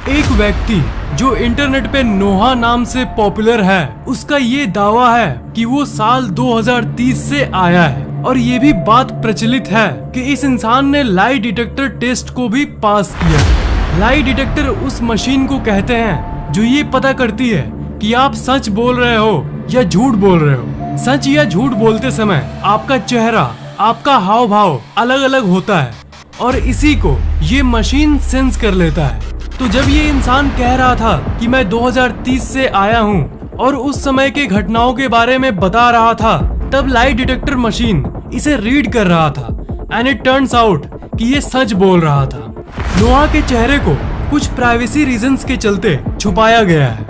एक व्यक्ति जो इंटरनेट पे नोहा नाम से पॉपुलर है, उसका ये दावा है कि वो साल 2030 से आया है। और ये भी बात प्रचलित है कि इस इंसान ने लाई डिटेक्टर टेस्ट को भी पास किया। लाई डिटेक्टर उस मशीन को कहते हैं जो ये पता करती है कि आप सच बोल रहे हो या झूठ बोल रहे हो। सच या झूठ बोलते समय आपका चेहरा, आपका हाव भाव अलग अलग होता है और इसी को ये मशीन सेंस कर लेता है। तो जब ये इंसान कह रहा था कि मैं 2030 से आया हूँ और उस समय के घटनाओं के बारे में बता रहा था, तब लाई डिटेक्टर मशीन इसे रीड कर रहा था एंड इट टर्न्स आउट कि ये सच बोल रहा था। नोहा के चेहरे को कुछ प्राइवेसी रीजंस के चलते छुपाया गया है।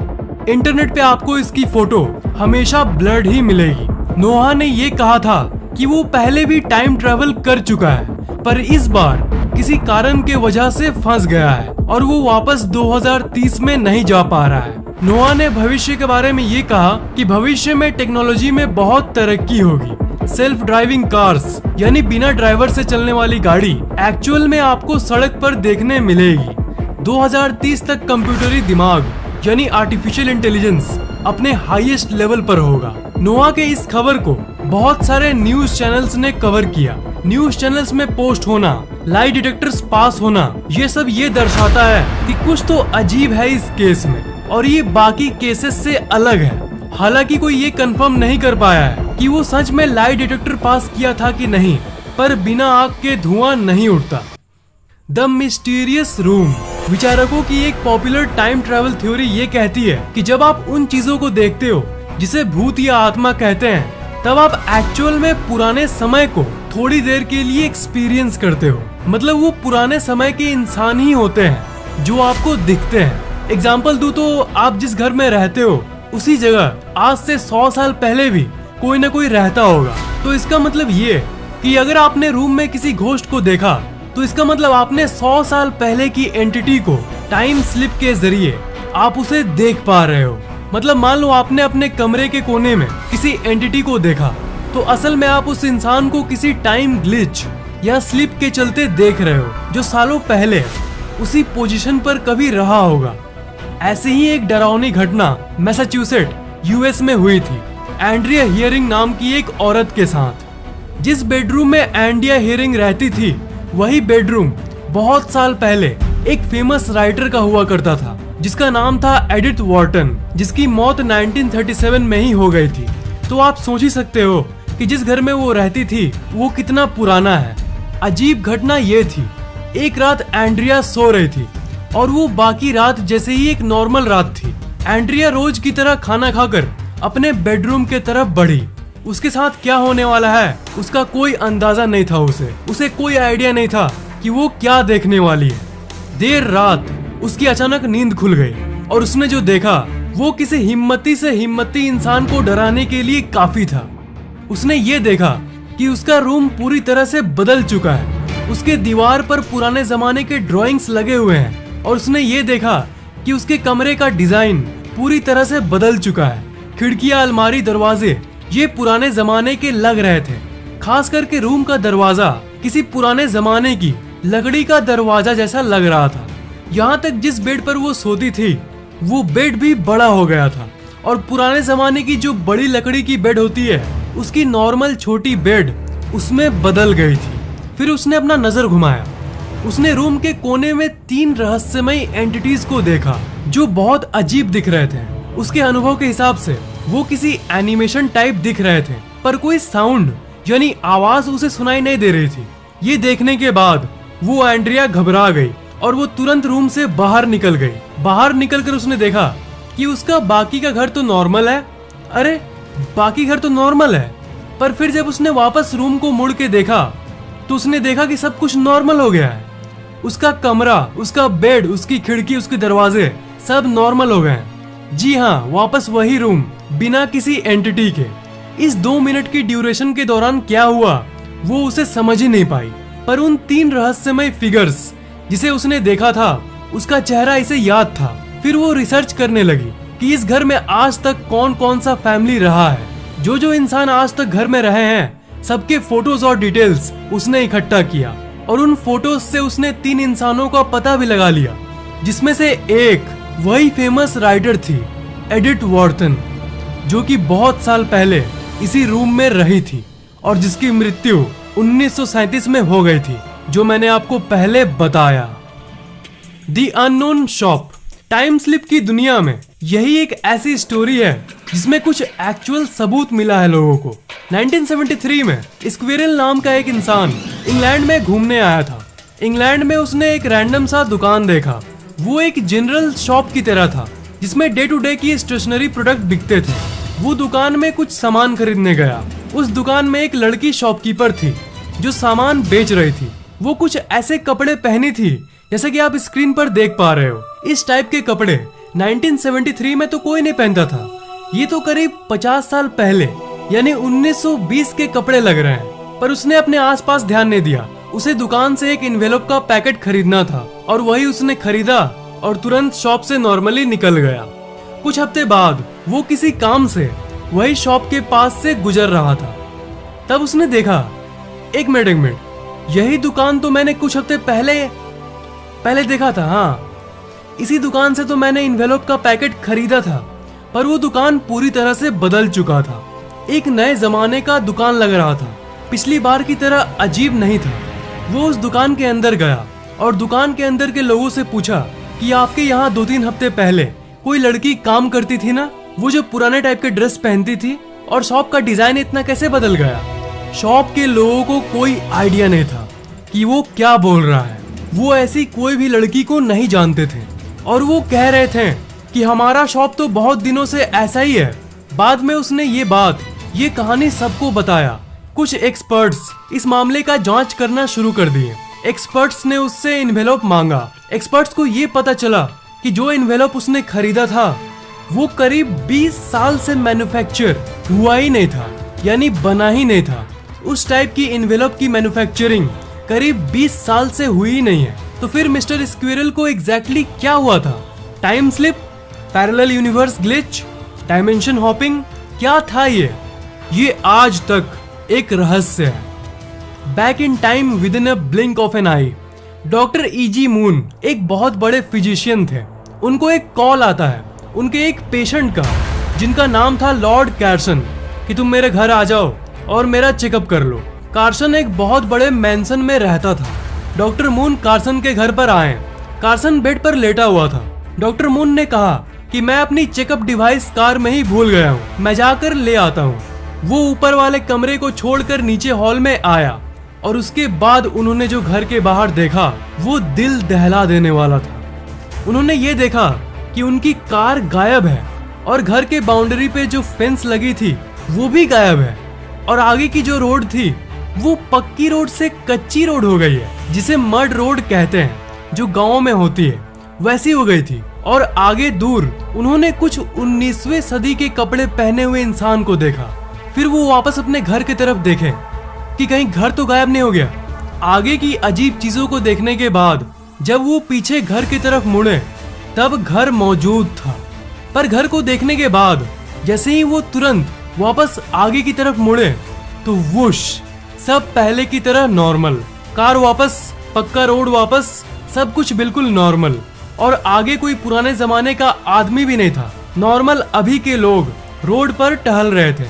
इंटरनेट पे आपको इसकी फोटो हमेशा ब्लर्ड ही मिलेगी। नोहा ने ये कहा था कि वो पहले भी टाइम ट्रेवल कर चुका है, पर इस बार किसी कारण के वजह से फंस गया है और वो वापस 2030 में नहीं जा पा रहा है। नोहा ने भविष्य के बारे में ये कहा कि भविष्य में टेक्नोलॉजी में बहुत तरक्की होगी। सेल्फ ड्राइविंग कार्स यानी बिना ड्राइवर से चलने वाली गाड़ी एक्चुअल में आपको सड़क पर देखने मिलेगी। 2030 तक कंप्यूटरी दिमाग यानी आर्टिफिशियल इंटेलिजेंस अपने हाईएस्ट लेवल पर होगा। नोहा के इस खबर को बहुत सारे न्यूज चैनल्स ने कवर किया। न्यूज चैनल्स में पोस्ट होना, लाई डिटेक्टर्स पास होना, ये सब ये दर्शाता है कि कुछ तो अजीब है इस केस में और ये बाकी केसेस से अलग है। हालांकि कोई ये कंफर्म नहीं कर पाया है कि वो सच में लाई डिटेक्टर पास किया था कि नहीं, पर बिना आग के धुआं नहीं उठता। द मिस्टीरियस रूम विचारकों की एक पॉपुलर टाइम ट्रैवल थ्योरी ये कहती है कि जब आप उन चीजों को देखते हो जिसे भूत या आत्मा कहते हैं, तब आप एक्चुअल में पुराने समय को थोड़ी देर के लिए एक्सपीरियंस करते हो। मतलब वो पुराने समय के इंसान ही होते हैं जो आपको दिखते हैं। एग्जाम्पल दूं तो आप जिस घर में रहते हो उसी जगह आज से 100 साल पहले भी कोई ना कोई रहता होगा। तो इसका मतलब ये कि अगर आपने रूम में किसी घोस्ट को देखा तो इसका मतलब आपने 100 साल पहले की एंटिटी को टाइम स्लिप के जरिए आप उसे देख पा रहे हो। मतलब मान लो आपने अपने कमरे के कोने में किसी एंटिटी को देखा, तो असल में आप उस इंसान को किसी टाइम ग्लिच या स्लिप के चलते देख रहे हो जो सालों पहले उसी पोजीशन पर कभी रहा होगा। ऐसी ही एक डरावनी घटना मैसाचुसेट यूएस में हुई थी एंड्रिया हियरिंग नाम की एक औरत के साथ। जिस बेडरूम में एंड्रिया हियरिंग रहती थी, वही बेडरूम बहुत साल पहले एक फेमस राइटर का हुआ करता था जिसका नाम था एडिथ वॉर्टन, जिसकी मौत 1937 में ही हो गई थी। तो आप सोच ही सकते हो कि जिस घर में वो रहती थी वो कितना पुराना है। अजीब घटना ये थी, एक रात एंड्रिया सो रही थी और वो बाकी रात जैसे ही एक नॉर्मल रात थी। एंड्रिया रोज की तरह खाना खाकर अपने बेडरूम के तरफ बढ़ी। उसके साथ क्या होने वाला है उसका कोई अंदाजा नहीं था। उसे कोई आइडिया नहीं था कि वो क्या देखने वाली है। देर रात उसकी अचानक नींद खुल गई और उसने जो देखा वो किसी हिम्मती से हिम्मती इंसान को डराने के लिए काफी था। उसने ये देखा कि उसका रूम पूरी तरह से बदल चुका है। उसके दीवार पर पुराने जमाने के ड्राइंग्स लगे हुए हैं और उसने ये देखा कि उसके कमरे का डिजाइन पूरी तरह से बदल चुका है। खिड़कियां, अलमारी, दरवाजे ये पुराने जमाने के लग रहे थे। खास करके रूम का दरवाजा किसी पुराने जमाने की लकड़ी का दरवाजा जैसा लग रहा था। यहाँ तक जिस बेड पर वो सोती थी वो बेड भी बड़ा हो गया था और पुराने जमाने की जो बड़ी लकड़ी की बेड होती है उसकी नॉर्मल छोटी बेड उसमें बदल गई थी। फिर उसने अपना नजर घुमाया। उसने रूम के कोने में 3 रहस्यमयी एंटिटीज को देखा जो बहुत अजीब दिख रहे थे। उसके अनुभव के हिसाब से वो किसी एनिमेशन टाइप दिख रहे थे, पर कोई साउंड यानी आवाज उसे सुनाई नहीं दे रही थी। ये देखने के बाद वो एंड्रिया घबरा गई और वो तुरंत रूम से बाहर निकल गई। बाहर निकलकर उसने देखा कि उसका बाकी का घर तो नॉर्मल है। अरे बाकी घर तो नॉर्मल है, पर फिर जब उसने वापस रूम को मुड़ के देखा तो उसने देखा कि सब कुछ नॉर्मल हो गया है। उसका कमरा, उसका बेड, उसकी खिड़की, उसके दरवाजे सब नॉर्मल हो गए। जी हाँ, वापस वही रूम बिना किसी एंटिटी के। इस 2 मिनट की ड्यूरेशन के दौरान क्या हुआ वो उसे समझ ही नहीं पाई, पर उन 3 रहस्यमय फिगर्स जिसे उसने देखा था उसका चेहरा इसे याद था। फिर वो रिसर्च करने लगी कि इस घर में आज तक कौन कौन सा फैमिली रहा है। जो इंसान आज तक घर में रहे हैं सबके फोटोज और डिटेल्स उसने इकट्ठा किया और उन फोटोज से उसने 3 इंसानों का पता भी लगा लिया। जिसमें से एक वही फेमस राइटर थी एडिथ वॉर्टन, जो कि बहुत साल पहले इसी रूम में रही थी और जिसकी मृत्यु 1937 में हो गई थी, जो मैंने आपको पहले बताया। The unknown shop. Time slip की दुनिया में यही एक ऐसी स्टोरी है जिसमें कुछ एक्चुअल सबूत मिला है लोगों को। 1973 में स्क्विरल नाम का एक इंसान इंग्लैंड में घूमने आया था। इंग्लैंड में उसने एक रैंडम सा दुकान देखा। वो एक जनरल शॉप की तरह था जिसमें डे टू डे की स्टेशनरी प्रोडक्ट बिकते थे। वो दुकान में कुछ सामान खरीदने गया। उस दुकान में एक लड़की शॉपकीपर थी जो सामान बेच रही थी। वो कुछ ऐसे कपड़े पहनी थी जैसे कि आप स्क्रीन पर देख पा रहे हो। इस टाइप के कपड़े 1973 में तो कोई नहीं पहनता था। ये तो करीब 50 साल पहले यानी 1920 के कपड़े लग रहे हैं। पर उसने अपने आसपास ध्यान नहीं दिया। उसे दुकान से एक एनवेलप का पैकेट खरीदना था और वही उसने खरीदा और तुरंत शॉप से नॉर्मली निकल गया। कुछ हफ्ते बाद वो किसी काम से वही शॉप के पास से गुजर रहा था। तब उसने देखा, एक मिनट, यही दुकान तो मैंने कुछ हफ्ते पहले देखा था। हाँ, इसी दुकान से तो मैंने एनवेलप का पैकेट खरीदा था। पर वो दुकान पूरी तरह से बदल चुका था। एक नए जमाने का दुकान लग रहा था। पिछली बार की तरह अजीब नहीं था। वो उस दुकान के अंदर गया और दुकान के अंदर के लोगों से पूछा कि आपके यहाँ 2-3 हफ्ते पहले कोई लड़की काम करती थी ना, वो जो पुराने टाइप के ड्रेस पहनती थी, और शॉप का डिजाइन इतना कैसे बदल गया। शॉप के लोगों को कोई आइडिया नहीं था कि वो क्या बोल रहा है। वो ऐसी कोई भी लड़की को नहीं जानते थे और वो कह रहे थे कि हमारा शॉप तो बहुत दिनों से ऐसा ही है। बाद में उसने ये कहानी सबको बताया। कुछ एक्सपर्ट्स इस मामले का जांच करना शुरू कर दिए। एक्सपर्ट्स ने उससे एनवेलप मांगा। एक्सपर्ट्स को ये पता चला कि जो एनवेलप उसने खरीदा था वो करीब 20 साल से मैन्युफैक्चर हुआ ही नहीं था, यानी बना ही नहीं था। उस टाइप की एनवेलप की मैन्युफैक्चरिंग करीब 20 साल से हुई ही नहीं है। तो फिर मिस्टर स्क्विरल को एग्जैक्टली क्या हुआ था? Time slip, parallel universe glitch, dimension hopping, क्या था ये आज तक एक रहस्य है। Back in time within a blink of an eye. Doctor E.G. Moon एक बहुत बड़े फिजिशियन थे। उनको एक कॉल आता है उनके एक पेशेंट का जिनका नाम था लॉर्ड कार्सन कि तुम मेरे घर आ जाओ और मेरा चेकअप कर लो। कार्सन एक बहुत बड़े मैंसन में रहता था। डॉक्टर मून कार्सन के घर पर आए। कार्सन बेड पर लेटा हुआ था। डॉक्टर मून ने कहा कि मैं अपनी चेकअप डिवाइस कार में ही भूल गया हूँ, मैं जाकर ले आता हूँ। वो ऊपर वाले कमरे को छोड़कर नीचे हॉल में आया और उसके बाद उन्होंने जो घर के बाहर देखा वो दिल दहला देने वाला था। उन्होंने ये देखा कि उनकी कार गायब है और घर के बाउंड्री पे जो फेंस लगी थी वो भी गायब है और आगे की जो रोड थी वो पक्की रोड से कच्ची रोड हो गई है, जिसे मड रोड कहते हैं, जो गाँव में होती है, वैसी हो गई थी। और आगे दूर उन्होंने कुछ 19वीं सदी के कपड़े पहने हुए इंसान को देखा। फिर वो वापस अपने घर की तरफ देखे कि कहीं घर तो गायब नहीं हो गया। आगे की अजीब चीजों को देखने के बाद जब वो पीछे घर की तरफ मुड़े तब घर मौजूद था। पर घर को देखने के बाद जैसे ही वो तुरंत वापस आगे की तरफ मुड़े तो वुश, सब पहले की तरह नॉर्मल। कार वापस, पक्का रोड वापस, सब कुछ बिल्कुल नॉर्मल। और आगे कोई पुराने जमाने का आदमी भी नहीं था। नॉर्मल अभी के लोग रोड पर टहल रहे थे।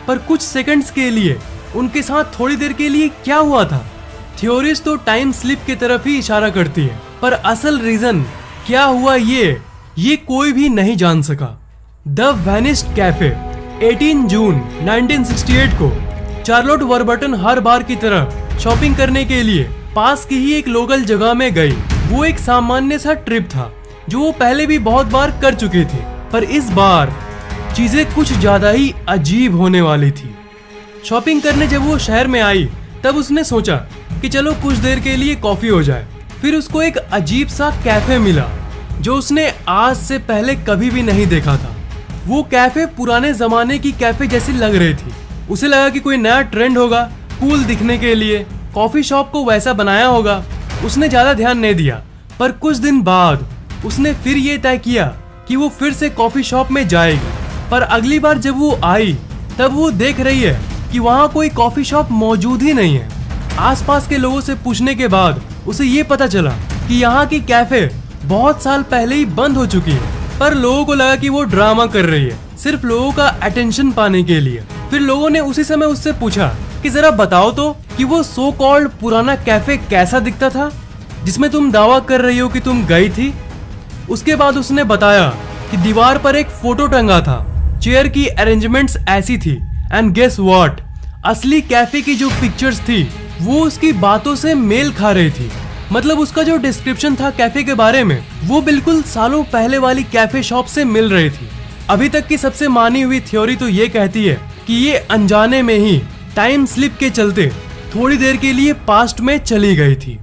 पर कुछ सेकंड्स के लिए उनके साथ थोड़ी देर के लिए क्या हुआ था? थ्योरीज तो टाइम स्लिप की तरफ ही इशारा करती है, पर असल रीजन क्या हुआ ये कोई भी नहीं जान सका। The vanished cafe. 18 जून 1968 को चार्लोट वॉरबर्टन हर बार की तरह शॉपिंग करने के लिए पास की ही एक लोकल जगह में गई। वो एक सामान्य सा ट्रिप था जो वो पहले भी बहुत बार कर चुकी थी, पर इस बार चीजें कुछ ज्यादा ही अजीब होने वाली थी। शॉपिंग करने जब वो शहर में आई तब उसने सोचा कि चलो कुछ देर के लिए कॉफी हो जाए। फिर उसको एक अजीब सा कैफे मिला जो उसने आज से पहले कभी भी नहीं देखा था। वो कैफे पुराने जमाने की कैफे जैसी लग रही थी। उसे लगा कि कोई नया ट्रेंड होगा कूल दिखने के लिए, कॉफी शॉप को वैसा बनाया होगा। उसने ज्यादा ध्यान नहीं दिया, पर कुछ दिन बाद उसने फिर ये तय किया कि वो फिर से कॉफी शॉप में जाएगी। पर अगली बार जब वो आई तब वो देख रही है कि वहाँ कोई कॉफी शॉप मौजूद ही नहीं है। आसपास के लोगों से पूछने के बाद उसे ये पता चला कि यहाँ की कैफे बहुत साल पहले ही बंद हो चुकी है, पर लोगों को लगा कि वो ड्रामा कर रही है सिर्फ लोगों का अटेंशन पाने के लिए। फिर लोगों ने उसी समय उससे पूछा कि जरा बताओ तो कि वो सो कॉल्ड पुराना कैफे कैसा दिखता था जिसमें तुम दावा कर रही हो कि तुम गई थी। उसके बाद उसने बताया कि दीवार पर एक फोटो टंगा था, चेयर की अरेंजमेंट्स ऐसी थी, एंड गेस व्हाट, असली कैफे की जो पिक्चर्स थी वो उसकी बातों से मेल खा रही थी। मतलब उसका जो डिस्क्रिप्शन था कैफे के बारे में वो बिल्कुल सालों पहले वाली कैफे शॉप से मिल रही थी। अभी तक की सबसे मानी हुई थ्योरी तो ये कहती है कि ये अनजाने में ही टाइम स्लिप के चलते थोड़ी देर के लिए पास्ट में चली गई थी।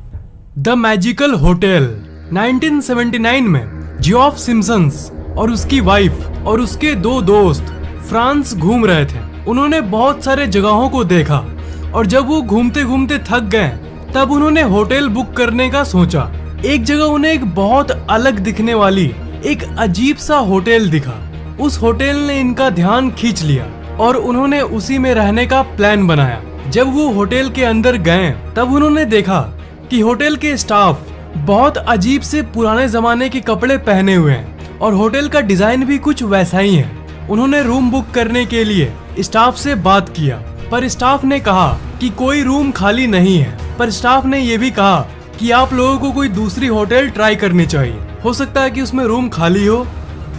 द मैजिकल होटल 1979 में जियोफ सिम्पसन्स और उसकी वाइफ और उसके दो दोस्त फ्रांस घूम रहे थे। उन्होंने बहुत सारे जगहों को देखा और जब वो घूमते घूमते थक गए तब उन्होंने होटल बुक करने का सोचा। एक जगह उन्हें एक बहुत अलग दिखने वाली एक अजीब सा होटल दिखा। उस होटल ने इनका ध्यान खींच लिया और उन्होंने उसी में रहने का प्लान बनाया। जब वो होटल के अंदर गए तब उन्होंने देखा कि होटल के स्टाफ बहुत अजीब से पुराने जमाने के कपड़े पहने हुए हैं और होटल का डिजाइन भी कुछ वैसा ही है। उन्होंने रूम बुक करने के लिए स्टाफ से बात किया, पर स्टाफ ने कहा कि कोई रूम खाली नहीं है। पर स्टाफ ने यह भी कहा कि आप लोगों को कोई दूसरी होटल ट्राई करनी चाहिए, हो सकता है कि उसमें रूम खाली हो।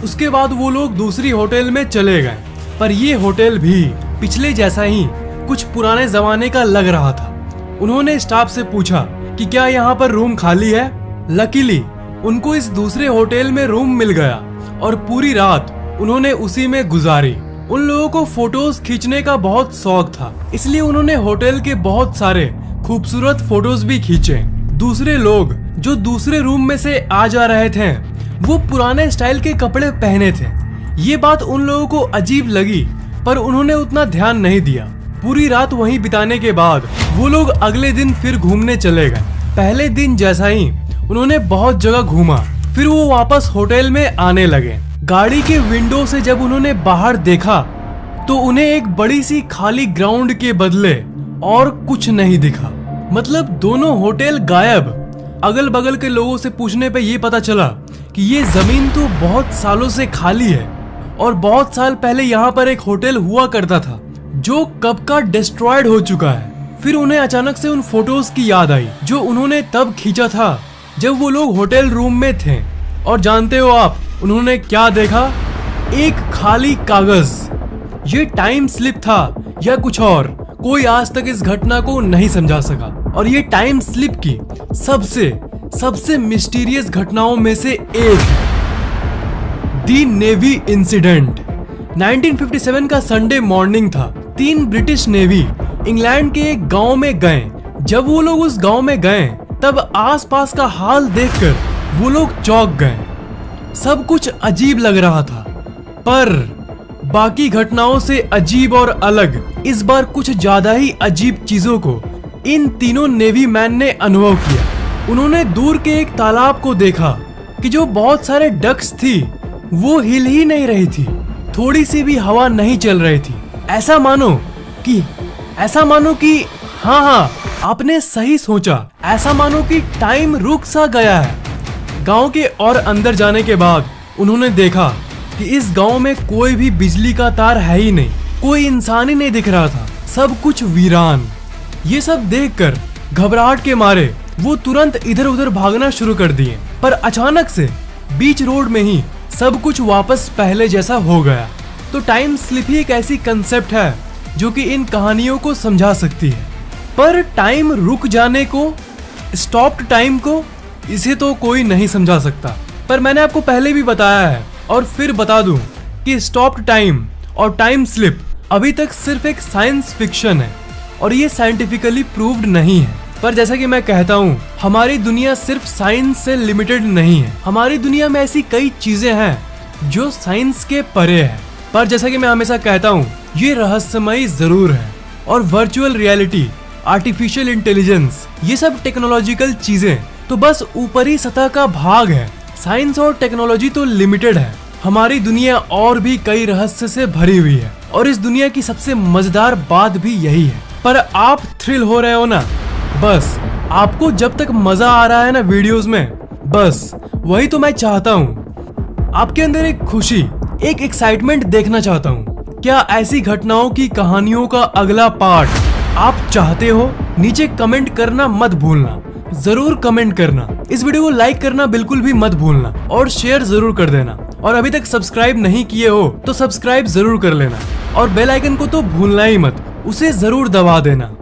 उसके बाद वो लोग दूसरी होटल में चले गए, पर ये होटल भी पिछले जैसा ही कुछ पुराने जमाने का लग रहा था। उन्होंने स्टाफ से पूछा कि क्या यहाँ पर रूम खाली है। लकीली उनको इस दूसरे होटल में रूम मिल गया और पूरी रात उन्होंने उसी में गुजारी। उन लोगों को फोटोज खींचने का बहुत शौक था, इसलिए उन्होंने होटल के बहुत सारे खूबसूरत फोटोज भी खींचे। दूसरे लोग जो दूसरे रूम में से आ जा रहे थे वो पुराने स्टाइल के कपड़े पहने थे। ये बात उन लोगों को अजीब लगी, पर उन्होंने उतना ध्यान नहीं दिया। पूरी रात वहीं बिताने के बाद वो लोग अगले दिन फिर घूमने चले गए। पहले दिन जैसा ही उन्होंने बहुत जगह घूमा, फिर वो वापस होटल में आने लगे। गाड़ी के विंडो से जब उन्होंने बाहर देखा तो उन्हें एक बड़ी सी खाली ग्राउंड के बदले और कुछ नहीं दिखा। मतलब दोनों होटल गायब। अगल बगल के लोगों से पूछने पे ये पता चला कि ये जमीन तो बहुत सालों से खाली है और बहुत साल पहले यहाँ पर एक होटल हुआ करता था जो कब का डिस्ट्रॉयड हो चुका है। फिर उन्हें अचानक से उन फोटोज की याद आई जो उन्होंने तब खींचा था जब वो लोग होटल रूम में थे। और जानते हो आप उन्होंने क्या देखा? एक खाली कागज। ये टाइम स्लिप था या कुछ और, कोई आज तक इस घटना को नहीं समझा सका। और ये टाइम स्लिप की सबसे मिस्टीरियस घटनाओं में से एक है दी नेवी इंसिडेंट। 1957 का संडे मॉर्निंग था। 3 ब्रिटिश नेवी इंग्लैंड के एक गांव में गए। जब वो लोग उस गांव में गए तब आसपास का हाल देखकर वो लोग चौंक गए। सब कुछ अजीब लग रहा था, पर बाकी घटनाओं से अजीब और अलग इस बार कुछ ज्यादा ही अजीब चीजों को इन तीनों नेवी मैन ने अनुभव किया। उन्होंने दूर के एक तालाब को देखा कि जो बहुत सारे डक्स थी वो हिल ही नहीं रही थी, थोड़ी सी भी हवा नहीं चल रही थी। ऐसा मानो कि हाँ, आपने सही सोचा, ऐसा मानो कि टाइम रुक सा गया है। गांव के और अंदर जाने के बाद उन्होंने देखा कि इस गांव में कोई भी बिजली का तार है ही नहीं, कोई इंसान ही नहीं दिख रहा था, सब कुछ वीरान। ये सब देखकर घबराहट के मारे वो तुरंत इधर उधर भागना शुरू कर दिए, पर अचानक से बीच रोड में ही सब कुछ वापस पहले जैसा हो गया। तो टाइम स्लिप ही एक ऐसी कंसेप्ट है जो कि इन कहानियों को समझा सकती है। पर टाइम रुक जाने को, स्टॉप्ड टाइम को, इसे तो कोई नहीं समझा सकता। पर मैंने आपको पहले भी बताया है और फिर बता दूं कि स्टॉप्ड टाइम और टाइम स्लिप अभी तक सिर्फ एक साइंस फिक्शन है और ये साइंटिफिकली प्रूव्ड नहीं है। पर जैसा कि मैं कहता हूँ, हमारी दुनिया सिर्फ साइंस से लिमिटेड नहीं है। हमारी दुनिया में ऐसी कई चीजें हैं जो साइंस के परे है। पर जैसा कि मैं हमेशा कहता हूँ, ये रहस्यमयी जरूर है। और वर्चुअल रियलिटी, आर्टिफिशियल इंटेलिजेंस, ये सब टेक्नोलॉजिकल चीजें तो बस ऊपरी सतह का भाग है। साइंस और टेक्नोलॉजी तो लिमिटेड है। हमारी दुनिया और भी कई रहस्य से भरी हुई है और इस दुनिया की सबसे मजेदार बात भी यही है। पर आप थ्रिल हो रहे हो ना? बस आपको जब तक मजा आ रहा है ना वीडियोस में, बस वही तो मैं चाहता हूँ। आपके अंदर एक खुशी, एक एक्साइटमेंट देखना चाहता हूँ। क्या ऐसी घटनाओं की कहानियों का अगला पार्ट आप चाहते हो? नीचे कमेंट करना मत भूलना, जरूर कमेंट करना। इस वीडियो को लाइक करना बिल्कुल भी मत भूलना और शेयर जरूर कर देना। और अभी तक सब्सक्राइब नहीं किए हो तो सब्सक्राइब जरूर कर लेना और बेल आइकन को तो भूलना ही मत, उसे जरूर दबा देना।